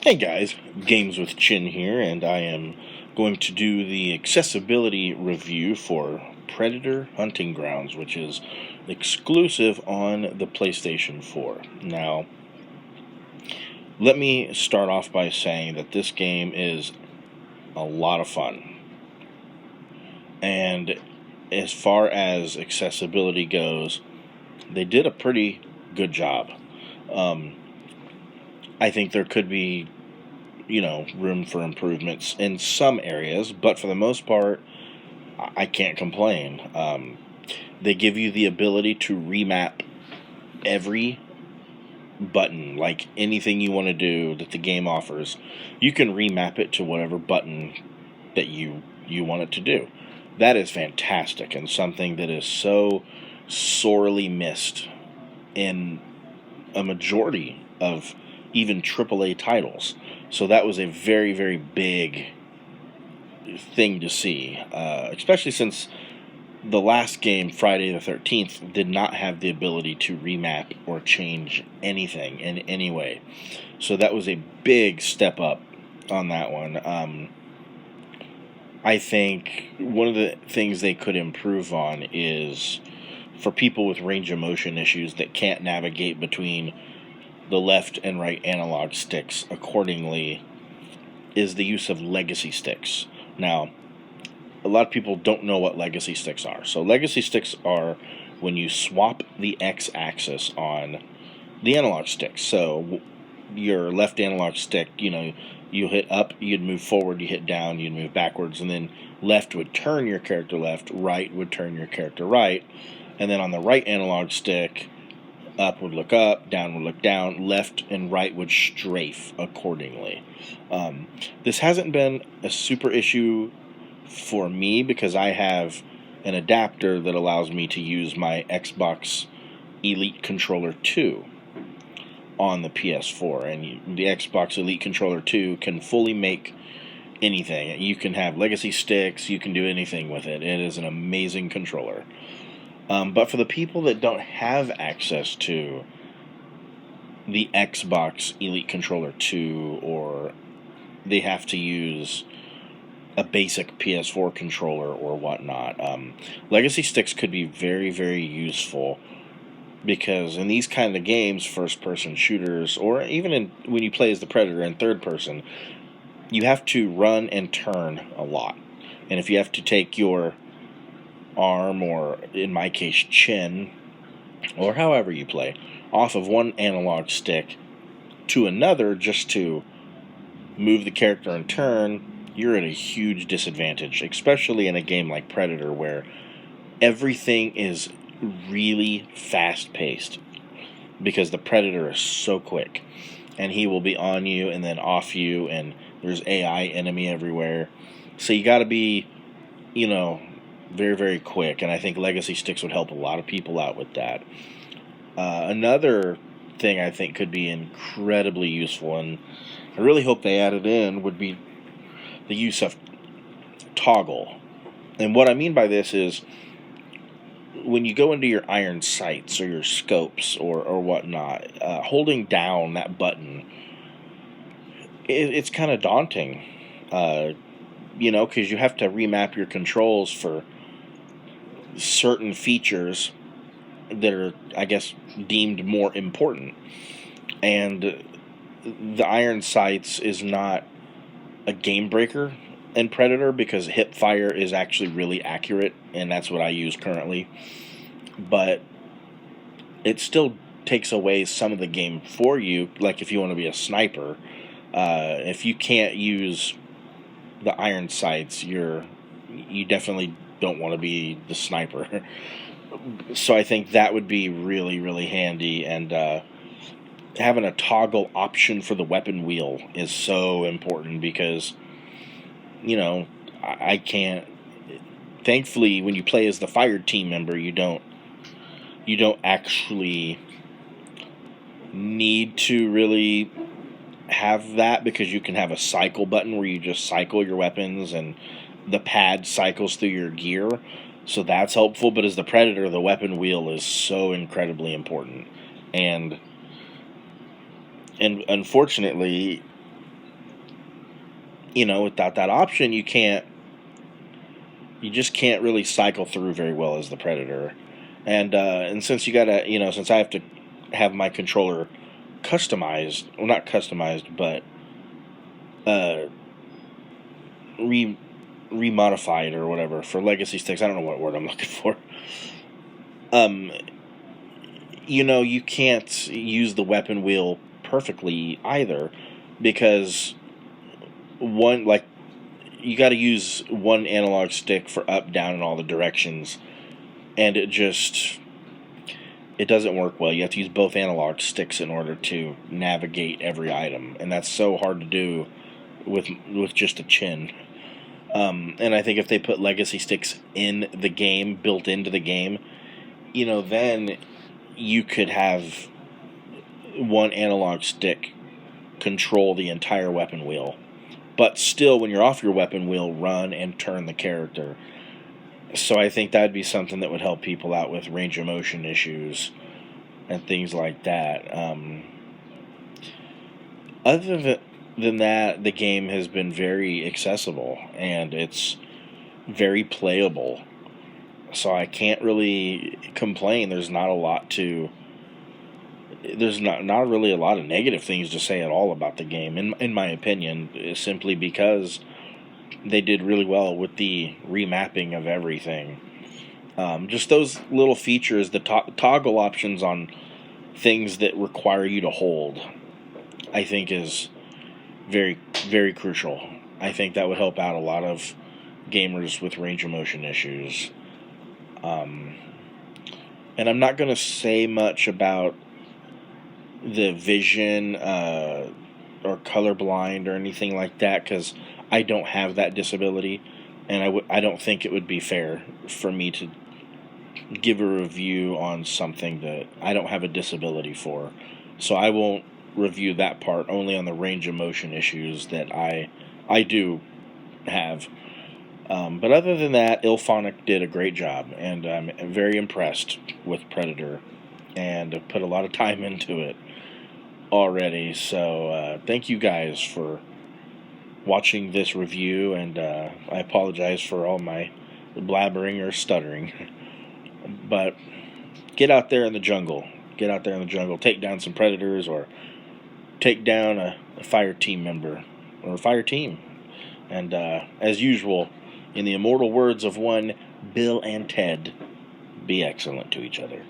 Hey guys, Games with Chin here, and I am going to do the accessibility review for Predator Hunting Grounds, which is exclusive on the PlayStation 4. Now, let me start off by saying that this game is a lot of fun. And as far as accessibility goes, they did a pretty good job. I think there could be room for improvements in some areas, but for the most part, I can't complain. They give you the ability to remap every button, like anything you want to do that the game offers. You can remap it to whatever button that you want it to do. That is fantastic and something that is so sorely missed in a majority of even AAA titles. So that was a very, very big thing to see, especially since the last game, Friday the 13th, did not have the ability to remap or change anything in any way. So that was a big step up on that one. I think one of the things they could improve on is for people with range of motion issues that can't navigate between the left and right analog sticks accordingly, is the use of legacy sticks. Now, a lot of people don't know what legacy sticks are. So legacy sticks are when you swap the x-axis on the analog stick. So your left analog stick, you hit up, you'd move forward, you hit down, you'd move backwards, and then left would turn your character left, right would turn your character right, and then on the right analog stick, up would look up, down would look down, left and right would strafe accordingly. This hasn't been a super issue for me because I have an adapter that allows me to use my Xbox Elite Controller 2 on the PS4, and the Xbox Elite Controller 2 can fully make anything. You can have legacy sticks, you can do anything with it. It is an amazing controller. But for the people that don't have access to the Xbox Elite Controller 2, or they have to use a basic PS4 controller or whatnot, legacy sticks could be very, very useful, because in these kind of games, first-person shooters, or even when you play as the Predator in third person, you have to run and turn a lot. And if you have to take your arm, or in my case chin, or however you play, off of one analog stick to another just to move the character and turn, you're at a huge disadvantage, especially in a game like Predator where everything is really fast-paced, because the Predator is so quick, and he will be on you and then off you, and there's AI enemy everywhere. So you got to be, very, very quick, and I think legacy sticks would help a lot of people out with that. Another thing I think could be incredibly useful, and I really hope they add it in, would be the use of toggle. And what I mean by this is, when you go into your iron sights or your scopes or whatnot, holding down that button, it's kind of daunting, because you have to remap your controls for certain features that are, I guess, deemed more important. And the iron sights is not a game breaker in Predator, because hip fire is actually really accurate, and that's what I use currently. But it still takes away some of the game for you, like if you want to be a sniper. If you can't use the iron sights, you definitely don't want to be the sniper. So I think that would be really, really handy, and having a toggle option for the weapon wheel is so important, because I can't. Thankfully, when you play as the fired team member, you don't actually need to really have that, because you can have a cycle button where you just cycle your weapons and the pad cycles through your gear. So that's helpful. But as the Predator, the weapon wheel is so incredibly important. And unfortunately, without that option, you just can't really cycle through very well as the predator. And since since I have to have my controller customized, well, not customized, but uh, remodified or whatever for legacy sticks. I don't know what word I'm looking for. Um, you can't use the weapon wheel perfectly either, because one like you got to use one analog stick for up, down, and all the directions, and it doesn't work well. You have to use both analog sticks in order to navigate every item, and that's so hard to do with just a chin. And I think if they put legacy sticks in the game, built into the game, then you could have one analog stick control the entire weapon wheel. But still, when you're off your weapon wheel, run and turn the character. So I think that'd be something that would help people out with range of motion issues and things like that. Other than that, the game has been very accessible and it's very playable. So I can't really complain. There's not really a lot of negative things to say at all about the game, in my opinion, simply because they did really well with the remapping of everything. Just those little features, the toggle options on things that require you to hold, I think is very, very crucial. I think that would help out a lot of gamers with range of motion issues. And I'm not going to say much about the vision or colorblind or anything like that, because I don't have that disability, and I don't think it would be fair for me to give a review on something that I don't have a disability for. So I won't review that part, only on the range of motion issues that I do have. But other than that, IllFonic did a great job, and I'm very impressed with Predator, and I've put a lot of time into it already. So thank you guys for watching this review, and I apologize for all my blabbering or stuttering. But get out there in the jungle. Get out there in the jungle. Take down some predators, or take down a fire team member, or a fire team. And as usual, in the immortal words of one Bill and Ted, be excellent to each other.